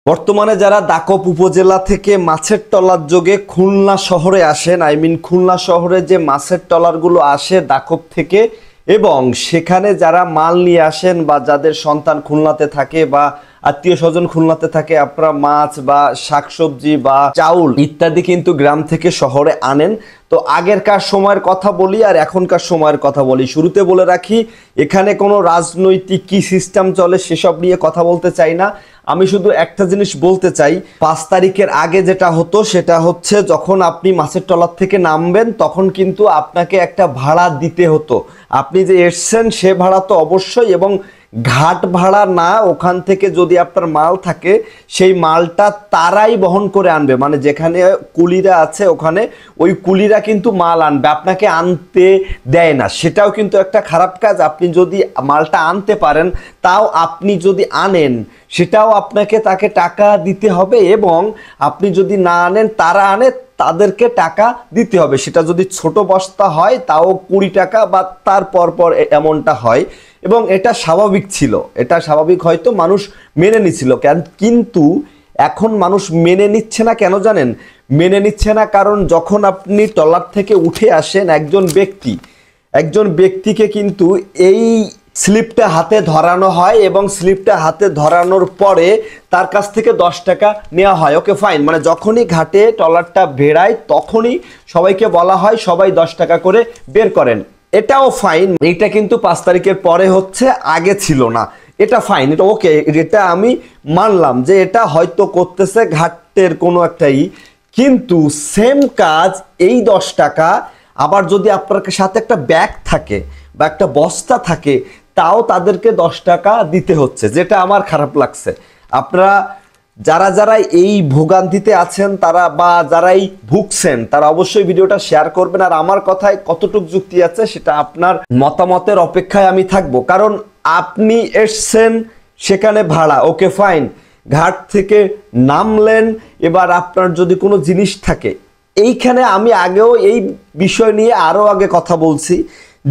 বর্তমানে যারা দাকপ উপজেলা থেকে মাছের ট্রলার যোগে খুলনা শহরে আসেন, খুলনা শহরে যে মাছের ট্রলারগুলো আসে দাকপ থেকে, এবং সেখানে যারা মাল নিয়ে আসেন বা যাদের সন্তান খুলনাতে থাকে বা আত্মীয় স্বজন খুলনাতে থাকে, আপনারা মাছ বা শাকসবজি বা চাউল ইত্যাদি কিন্তু গ্রাম থেকে শহরে আনেন। তো আগেরকার সময়ের কথা বলি আর এখনকার সময়ের কথা বলি। শুরুতে বলে রাখি, এখানে কোনো রাজনৈতিক কি সিস্টেম চলে সেসব নিয়ে কথা বলতে চাই না। আমি শুধু একটা জিনিস বলতে চাই, 5 তারিখের আগে যেটা হতো সেটা হচ্ছে, যখন আপনি মাছের ট্রলার থেকে নামবেন তখন কিন্তু আপনাকে একটা ভাড়া দিতে হতো। আপনি যে এসছেন সে ভাড়া তো অবশ্যই, এবং ঘাট ভাড়া না, ওখান থেকে যদি আপনার মাল থাকে সেই মালটা তারাই বহন করে আনবে। মানে যেখানে কুলিরা আছে ওখানে ওই কুলিরা কিন্তু মাল আনবে, আপনাকে আনতে দেয় না। সেটাও কিন্তু একটা খারাপ কাজ। আপনি যদি মালটা আনতে পারেন, তাও আপনি যদি আনেন সেটাও আপনাকে তাকে টাকা দিতে হবে, এবং আপনি যদি না আনেন তারা আনে তাদেরকে টাকা দিতে হবে। সেটা যদি ছোট বস্তা হয় তাও 20 টাকা বা তার পর এমনটা হয়, এবং এটা স্বাভাবিক ছিল, এটা স্বাভাবিক, হয়তো মানুষ মেনে নিচ্ছিল। কিন্তু এখন মানুষ মেনে নিচ্ছে না। কেন জানেন? মেনে নিচ্ছে না কারণ যখন আপনি ট্রলার থেকে উঠে আসেন, একজন ব্যক্তিকে কিন্তু এই স্লিপটা হাতে ধরানো হয়, এবং স্লিপটা হাতে ধরানোর পরে তার কাছ থেকে 10 টাকা নেওয়া হয়। ওকে ফাইন, মানে যখনই ঘাটে ট্রলারটা বেড়ায় তখনই সবাইকে বলা হয় সবাই 10 টাকা করে বের করেন। এটাও ফাইন। এটা কিন্তু 5 তারিখের পরে হচ্ছে, আগে ছিল না। এটা ফাইন, এটা ওকে, এটা আমি মানলাম যে এটা হয়তো করতেছে ঘাটের কোনো একটাই। কিন্তু সেম কাজ, এই 10 টাকা আবার যদি আপনার সাথে একটা ব্যাগ থাকে বা একটা বস্তা থাকে, তাও তাদেরকে 10 টাকা দিতে হচ্ছে, যেটা আমার খারাপ লাগছে। আপনারা যারা এই ভোগান্তিতে আছেন তারা বা যারাই ভুগছেন তারা অবশ্যই ভিডিওটা শেয়ার করবেন। আর আমার কথায় কতটুকু যুক্তি আছে সেটা আপনার মতামতের অপেক্ষায় আমি থাকবো। কারণ আপনি এসছেন সেখানে ভাড়া, ওকে ফাইন, ঘাট থেকে নামলেন, এবার আপনার যদি কোনো জিনিস থাকে, এইখানে আমি আগেও এই বিষয় নিয়ে আরো আগে কথা বলছি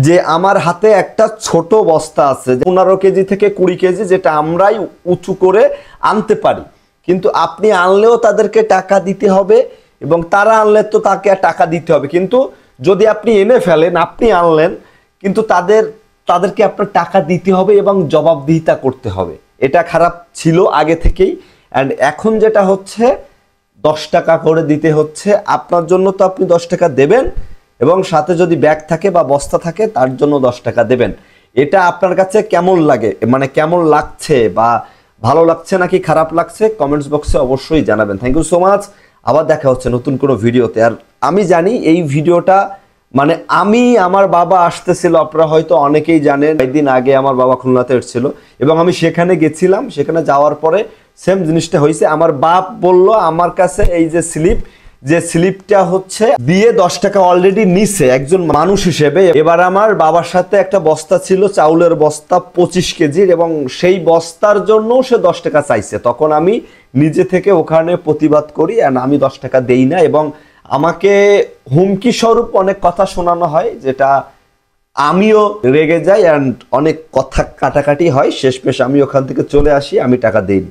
যে আমার হাতে একটা ছোট বস্তা আছে 15 কেজি থেকে 20 কেজি, যেটা আমরাই উঁচু করে আনতে পারি, কিন্তু আপনি আনলেও তাদেরকে টাকা দিতে হবে, এবং তারা আনলে তো তাকে টাকা দিতে হবে। কিন্তু যদি আপনি এনে ফেলেন, আপনি আনলেন কিন্তু তাদেরকে আপনার টাকা দিতে হবে এবং জবাবদিহিতা করতে হবে। এটা খারাপ ছিল আগে থেকেই। অ্যান্ড এখন যেটা হচ্ছে 10 টাকা করে দিতে হচ্ছে। আপনার জন্য তো আপনি 10 টাকা দেবেন, এবং সাথে যদি ব্যাগ থাকে বা বস্তা থাকে তার জন্য 10 টাকা দেবেন। এটা আপনার কাছে কেমন লাগে, মানে কেমন লাগছে, বা ভালো লাগছে নাকি খারাপ লাগছে, কমেন্টস বক্সে অবশ্যই জানাবেন। Thank you so much. আবার দেখা হচ্ছে নতুন কোনো ভিডিওতে। আর আমি জানি এই ভিডিওটা, মানে আমার বাবা আসতেছিল, আপনারা হয়তো অনেকেই জানেন, কয়েকদিন আগে আমার বাবা খুলনাতে এসেছিল এবং আমি সেখানে গেছিলাম। সেখানে যাওয়ার পরে সেম জিনিসটা হয়েছে। আমার বাপ বলল আমার কাছে এই যে স্লিপটা হচ্ছে দিয়ে 10 টাকা অলরেডি নিছে একজন মানুষ হিসেবে। এবার আমার বাবার সাথে একটা বস্তা ছিল, চাউলের বস্তা 25 কেজির, এবং সেই বস্তার জন্য সে 10 টাকা চাইছে। তখন আমি নিজে থেকে ওখানে প্রতিবাদ করি, আর আমি 10 টাকা দেই না, এবং আমাকে হুমকি স্বরূপ অনেক কথা শোনানো হয়, যেটা আমিও রেগে যাই, অ্যান্ড অনেক কথা কাটাকাটি হয়। শেষমেশ আমি ওখান থেকে চলে আসি, আমি টাকা দেই।